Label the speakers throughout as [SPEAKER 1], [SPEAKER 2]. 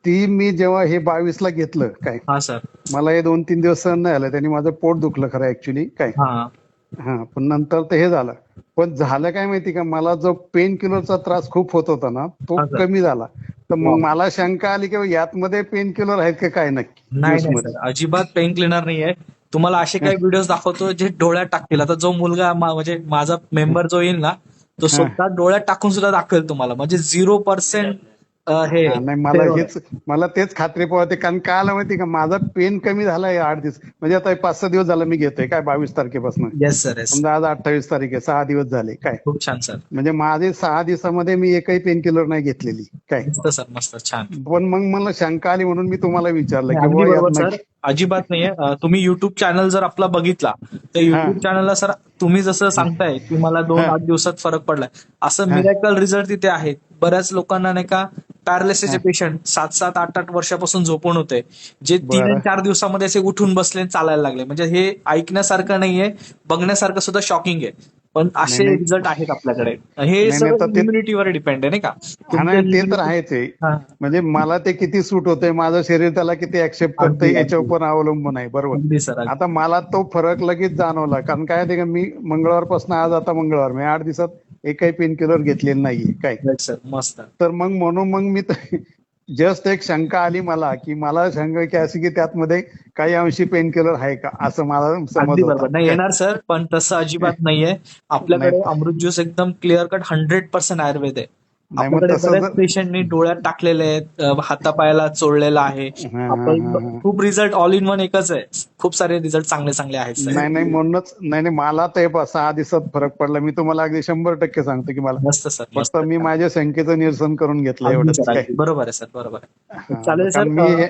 [SPEAKER 1] ती मी जेव्हा हे 22 ला घेतलं काय,
[SPEAKER 2] हा सर.
[SPEAKER 1] मला हे 2-3 दिवस सहन नाही आलं. त्यांनी माझं पोट दुखलं खरं ऍक्च्युली काय.
[SPEAKER 2] हा
[SPEAKER 1] हा, पण नंतर ते हे झालं. पण झालं काय माहिती का, मला जो पेन किलरचा त्रास खूप होत होता ना, तो
[SPEAKER 2] हा सर.
[SPEAKER 1] कमी झाला. तर
[SPEAKER 2] वा.
[SPEAKER 1] मग मला शंका आली की यातमध्ये पेन किलर आहेत का काय नक्की
[SPEAKER 2] नाही
[SPEAKER 1] ज्यूस
[SPEAKER 2] नाही
[SPEAKER 1] मध्ये.
[SPEAKER 2] सर, अजिबात पेन क्लिनर नाहीये. तुम्हाला असे काही व्हिडिओ दाखवतो जे डोळ्यात टाकतील. आता जो मुलगा म्हणजे माझा मेंबर जो येईल ना, तो
[SPEAKER 1] हा
[SPEAKER 2] स्वतः डोळ्यात टाकून सुद्धा दाखवेल तुम्हाला. म्हणजे 0% हे
[SPEAKER 1] हा, नाही मला
[SPEAKER 2] स्टेरॉइड आहे.
[SPEAKER 1] हेच, मला तेच खात्री पडते. कारण काय आलं माहिती का, माझा पेन कमी झालाय 8 दिवस. म्हणजे आता 5-6 दिवस झालं मी घेतोय काय, 22 तारखेपासून.
[SPEAKER 2] Yes sir, yes.
[SPEAKER 1] समजा आज 28 तारीख आहे, 6 दिवस झाले काय.
[SPEAKER 2] खूप छान सर.
[SPEAKER 1] म्हणजे माझे 6 दिवसामध्ये मी एकही पेन किलर नाही घेतलेली काय.
[SPEAKER 2] मस्त सर, मस्त, छान.
[SPEAKER 1] पण मग मला शंका आली म्हणून मी तुम्हाला विचारलं
[SPEAKER 2] नाही,
[SPEAKER 1] की
[SPEAKER 2] अगदी
[SPEAKER 1] बुवा यात
[SPEAKER 2] बरोबर सर.
[SPEAKER 1] नक्की.
[SPEAKER 2] अजिबात नाहीये. तुम्ही युट्यूब चॅनल जर आपला बघितला, तर
[SPEAKER 1] हा
[SPEAKER 2] युट्यूब चॅनलला सर तुम्ही जसं सांगताय की मला
[SPEAKER 1] हा
[SPEAKER 2] 2-8 दिवसात फरक पडलाय, असं
[SPEAKER 1] हा
[SPEAKER 2] मिरॅकल रिझल्ट तिथे आहेत. बऱ्याच लोकांना नाही का, पॅरालिसिसचे
[SPEAKER 1] हा
[SPEAKER 2] पेशंट 7-7, 8-8 वर्षापासून झोपून होते, जे 3 आणि
[SPEAKER 1] बरं.
[SPEAKER 2] 4 दिवसामध्ये असे उठून बसले आणि चालायला लागले. म्हणजे हे ऐकण्यासारखं नाहीये, बघण्यासारखं सुद्धा शॉकिंग आहे. पण
[SPEAKER 1] नाही
[SPEAKER 2] असे
[SPEAKER 1] नाही
[SPEAKER 2] रिझल्ट आहेत आपल्याकडे. हे
[SPEAKER 1] नाही नाही
[SPEAKER 2] सगळं
[SPEAKER 1] तर ते,
[SPEAKER 2] इम्युनिटीवर डिपेंड आहे नाही का.
[SPEAKER 1] हा
[SPEAKER 2] तुमच्या
[SPEAKER 1] नाही ते तर
[SPEAKER 2] इम्युनिटी.
[SPEAKER 1] आहेच आहे. म्हणजे मला ते किती सूट होतंय, माझं शरीर त्याला किती ऍक्सेप्ट करतंय
[SPEAKER 2] अगदी
[SPEAKER 1] याच्यावर
[SPEAKER 2] अगदी
[SPEAKER 1] पण अवलंबून आहे. बरोबर.
[SPEAKER 2] अगदी सर,
[SPEAKER 1] आता
[SPEAKER 2] अगदी.
[SPEAKER 1] मला तो फरक लगेच जाणवला. कारण काय ते का, मी मंगळवारपासून आज आता मंगळवार, मी 8 दिवसात एकही पेन किलर घेतलेलं नाहीये काय.
[SPEAKER 2] राईट सर, मस्त.
[SPEAKER 1] तर मग म्हणून मग मी जस्ट एक शंका आली मला, की मला शंका की अशी की त्यातमध्ये काही अंशी पेन किलर आहे का, असं मला समज
[SPEAKER 2] अगदी
[SPEAKER 1] होता
[SPEAKER 2] बरोबर. नाही
[SPEAKER 1] काय.
[SPEAKER 2] येणार सर, पण तसं अजिबात नाहीये.
[SPEAKER 1] नाही
[SPEAKER 2] आपल्याकडे अमृत ज्यूस एकदम क्लिअर कट 100% आयुर्वेद आहे.
[SPEAKER 1] नाही मग
[SPEAKER 2] आपल्याकडे
[SPEAKER 1] तसं
[SPEAKER 2] बऱ्याच
[SPEAKER 1] जर,
[SPEAKER 2] पेशंटनी डोळ्यात टाकलेले आहेत, हातापायाला चोळलेलं आहे.
[SPEAKER 1] हा हा
[SPEAKER 2] आपण
[SPEAKER 1] हा हा
[SPEAKER 2] खूप रिझल्ट ऑल इन वन एकच आहे. खूप सारे रिझल्ट चांगले चांगले आहेत
[SPEAKER 1] नाही
[SPEAKER 2] साहेब.
[SPEAKER 1] नाही म्हणूनच, नाही नाही मला तर 6 दिवसात फरक पडला. मी तुम्हाला अगदी 100% सांगतो की मला
[SPEAKER 2] मस्त सर,
[SPEAKER 1] फक्त
[SPEAKER 2] मस्त,
[SPEAKER 1] मी
[SPEAKER 2] छान.
[SPEAKER 1] माझ्या शंकेचं निरसन करून घेतलं
[SPEAKER 2] अगदी
[SPEAKER 1] एवढंच
[SPEAKER 2] सर,
[SPEAKER 1] काय.
[SPEAKER 2] अगदी बरोबर आहे सर, बरोबर आहे.
[SPEAKER 1] हा
[SPEAKER 2] चालेल
[SPEAKER 1] कारण
[SPEAKER 2] सर.
[SPEAKER 1] मी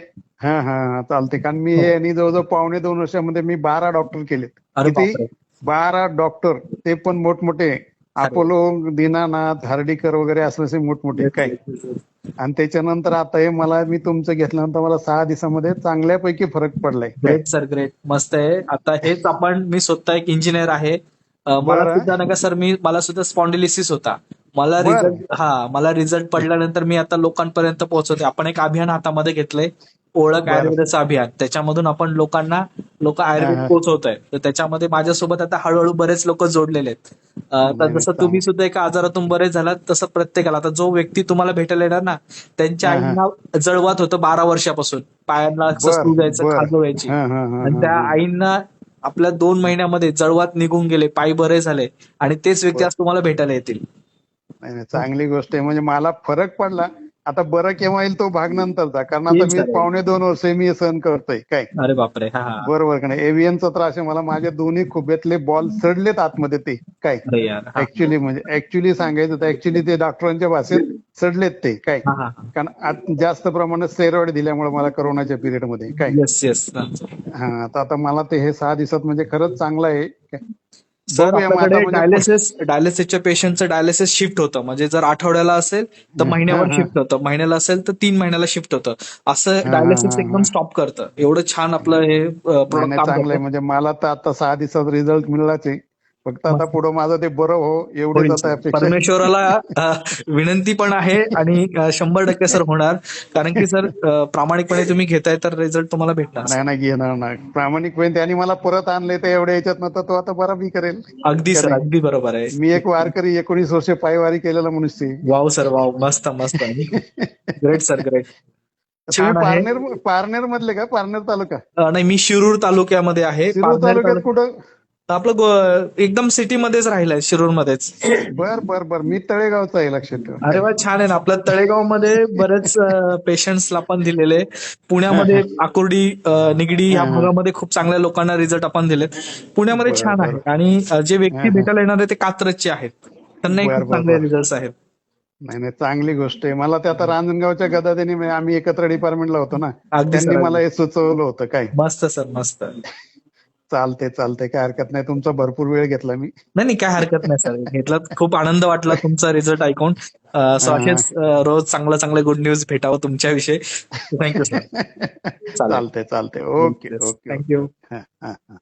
[SPEAKER 1] हा हा हा, चालते. कारण मी
[SPEAKER 2] हो.
[SPEAKER 1] आणि जवळजवळ 1.5-2 वर्षामध्ये मी 12 डॉक्टर केलेत.
[SPEAKER 2] अरे
[SPEAKER 1] किती?
[SPEAKER 2] बापरे.
[SPEAKER 1] 12 डॉक्टर, ते पण मोठमोठे.
[SPEAKER 2] अरे.
[SPEAKER 1] अपोलो, दीनानाथ, हार्डीकर वगैरे असले मोठमोठे
[SPEAKER 2] येस,
[SPEAKER 1] काय.
[SPEAKER 2] Yes, yes, yes.
[SPEAKER 1] आणि त्याच्यानंतर आता हे मला, मी तुमचं घेतल्यानंतर मला 6 दिवसामध्ये चांगल्यापैकी फरक पडलाय काय.
[SPEAKER 2] ग्रेट सर, ग्रेट, मस्त आहे. आता हेच आपण, मी स्वतः एक इंजिनियर आहे. मला
[SPEAKER 1] बरं
[SPEAKER 2] सुद्धा नाही का सर, मला सुद्धा स्पॉन्डिलिसिस होता.
[SPEAKER 1] बरं.
[SPEAKER 2] मला रिझल्ट पडल्यानंतर मी आता लोकांपर्यंत पोहोचवते. आपण एक अभियान हातामध्ये घेतलंय, ओळख
[SPEAKER 1] बरं.
[SPEAKER 2] आयुर्वेदाचं अभियान. त्याच्यामधून आपण लोक
[SPEAKER 1] हा
[SPEAKER 2] आयुर्वेद
[SPEAKER 1] हा
[SPEAKER 2] पोहोचवत आहे. तर त्याच्यामध्ये माझ्यासोबत आता हळूहळू बरेच लोक जोडलेले आहेत. तर
[SPEAKER 1] नाही नाही
[SPEAKER 2] जसं
[SPEAKER 1] चांगलं.
[SPEAKER 2] तुम्ही सुद्धा एका आजारातून बरे झालात, तसं प्रत्येकाला, आता जो व्यक्ती तुम्हाला भेटायला येणार ना, त्यांच्या
[SPEAKER 1] हा हा
[SPEAKER 2] आईंना जळवात होतं 12 वर्षापासून, पायांना
[SPEAKER 1] बर
[SPEAKER 2] सूज यायचं,
[SPEAKER 1] बर.
[SPEAKER 2] खाज व्हायची.
[SPEAKER 1] हा हा हा
[SPEAKER 2] आणि
[SPEAKER 1] हा
[SPEAKER 2] त्या
[SPEAKER 1] हा.
[SPEAKER 2] आईंना आपल्या 2 महिन्यामध्ये जळवात निघून गेले, पाय बरे झाले. आणि तेच व्यक्ती
[SPEAKER 1] बर.
[SPEAKER 2] आज तुम्हाला भेटायला येतील.
[SPEAKER 1] नाही नाही चांगली गोष्ट आहे. म्हणजे मला फरक पडला. आता बरं केव्हा येईल तो भाग नंतरचा. कारण आता
[SPEAKER 2] येईल
[SPEAKER 1] मी
[SPEAKER 2] सर.
[SPEAKER 1] 2.5-2 वर्ष मी सहन करतोय काय.
[SPEAKER 2] अरे बापरे, हा हा.
[SPEAKER 1] बरोबर का नाही. एव्हियनचा त्रास आहे मला. माझ्या दोन्ही खुब्यातले बॉल सडलेत आतमध्ये ते काय.
[SPEAKER 2] अरे यार, हा
[SPEAKER 1] ऍक्च्युली म्हणजे ऍक्च्युली सांगायचं तर ऍक्च्युली ते डॉक्टरांच्या भाषेत सडलेत ते काय.
[SPEAKER 2] हा हा.
[SPEAKER 1] कारण जास्त प्रमाणात स्टेरॉइड दिल्यामुळे मला कोरोनाच्या पिरियडमध्ये काय.
[SPEAKER 2] Yes yes.
[SPEAKER 1] हा, आता मला ते हे 6 दिवसात म्हणजे खरंच चांगलं आहे काय.
[SPEAKER 2] सर,
[SPEAKER 1] बघूया मग आता
[SPEAKER 2] आपल्याकडे
[SPEAKER 1] म्हणजे
[SPEAKER 2] डायलिसिसच्या पेशंटचं डायलिसिस शिफ्ट होतं. म्हणजे जर आठवड्याला असेल तर
[SPEAKER 1] हा
[SPEAKER 2] महिन्यावर
[SPEAKER 1] हा
[SPEAKER 2] शिफ्ट होतं, महिन्याला असेल तर 3 महिन्याला शिफ्ट होतं. असं
[SPEAKER 1] हा हा
[SPEAKER 2] डायलिसिस
[SPEAKER 1] हा
[SPEAKER 2] एकदम
[SPEAKER 1] हा.
[SPEAKER 2] स्टॉप करतं. एवढं छान आपलं हे
[SPEAKER 1] नाही
[SPEAKER 2] प्रोडक्ट
[SPEAKER 1] नाही
[SPEAKER 2] काम
[SPEAKER 1] चांगलं
[SPEAKER 2] करतं.
[SPEAKER 1] आहे. म्हणजे मला तर आता 6 दिवसात रिझल्ट मिळालाच आहे. फक्त आता
[SPEAKER 2] मस्त.
[SPEAKER 1] पुढं माझं ते बरं हो एवढीच
[SPEAKER 2] होईल
[SPEAKER 1] आता
[SPEAKER 2] सर.
[SPEAKER 1] अपेक्षा आहे.
[SPEAKER 2] परमेश्वराला विनंती पण आहे, आणि 100% सर होणार. कारण की सर, प्रामाणिकपणे तुम्ही घेताय तर रिझल्ट तुम्हाला भेटणार
[SPEAKER 1] नाही
[SPEAKER 2] सर.
[SPEAKER 1] नाही घेणार ना प्रामाणिकपणे. त्यांनी मला परत आणले तर एवढ्या याच्यात नव्हतं, तो आता बरा बी करेल
[SPEAKER 2] अगदी
[SPEAKER 1] का
[SPEAKER 2] सर,
[SPEAKER 1] नाही.
[SPEAKER 2] अगदी बरोबर आहे.
[SPEAKER 1] मी एक वारकरी, 19 वर्ष पायवारी केलेला मनुष्य आहे.
[SPEAKER 2] वाव सर, वाव, मस्त मस्त. Great sir, great.
[SPEAKER 1] तुम्ही
[SPEAKER 2] छान आहे.
[SPEAKER 1] पारनेर, पारनेर मधले का, पारनेर तालुका.
[SPEAKER 2] नाही, मी शिरूर तालुक्यामध्ये आहे.
[SPEAKER 1] शिरूर
[SPEAKER 2] पारनेर
[SPEAKER 1] तालुक्यात
[SPEAKER 2] तालुक्या
[SPEAKER 1] कुठं.
[SPEAKER 2] आपलं एकदम सिटीमध्येच राहिलंय, शिरूरमध्येच.
[SPEAKER 1] बर बर बर. मी तळेगावचा आहे, लक्षात ठेवा
[SPEAKER 2] अरे
[SPEAKER 1] काय.
[SPEAKER 2] वा, छान आहे ना. आपल्या तळेगावमध्ये बरेच पेशंट्सला आपण दिलेले.
[SPEAKER 1] हा
[SPEAKER 2] पुण्यामध्ये
[SPEAKER 1] हा
[SPEAKER 2] आकुर्डी, निगडी ह्या
[SPEAKER 1] हा हा.
[SPEAKER 2] भागामध्ये खूप चांगल्या लोकांना रिझल्ट आपण दिलेत. पुण्यामध्ये
[SPEAKER 1] बर
[SPEAKER 2] छान
[SPEAKER 1] बर.
[SPEAKER 2] आहे. आणि जे
[SPEAKER 1] हा
[SPEAKER 2] व्यक्ती
[SPEAKER 1] हा.
[SPEAKER 2] भेटायला येणार आहे ते कात्रजचे आहेत. त्यांनाही
[SPEAKER 1] बर
[SPEAKER 2] खूप
[SPEAKER 1] बर
[SPEAKER 2] चांगले
[SPEAKER 1] बर.
[SPEAKER 2] रिझल्ट आहेत.
[SPEAKER 1] नाही नाही चांगली गोष्ट आहे. मला ते आता रांजणगावच्या गदादेनी, आम्ही एकत्र डिपार्टमेंटला होतो ना,
[SPEAKER 2] अगदी
[SPEAKER 1] त्यांनी
[SPEAKER 2] सर,
[SPEAKER 1] मला
[SPEAKER 2] अगदी
[SPEAKER 1] हे सुचवलं होतं काय.
[SPEAKER 2] मस्त सर, मस्त.
[SPEAKER 1] चालते चालते, काय हरकत नाही. तुमचा भरपूर वेळ घेतला मी.
[SPEAKER 2] नाही नाही, काय हरकत नाही सर. घेतला, खूप आनंद वाटला तुमचा रिझल्ट ऐकून. सो
[SPEAKER 1] हा हा.
[SPEAKER 2] असेच रोज चांगलं चांगले गुड न्यूज भेटावं तुमच्याविषयी. Thank you sir. चालेल.
[SPEAKER 1] चालते चालते.
[SPEAKER 2] Yes
[SPEAKER 1] okay
[SPEAKER 2] yes,
[SPEAKER 1] okay
[SPEAKER 2] thank you.
[SPEAKER 1] Okay. हा हा हा.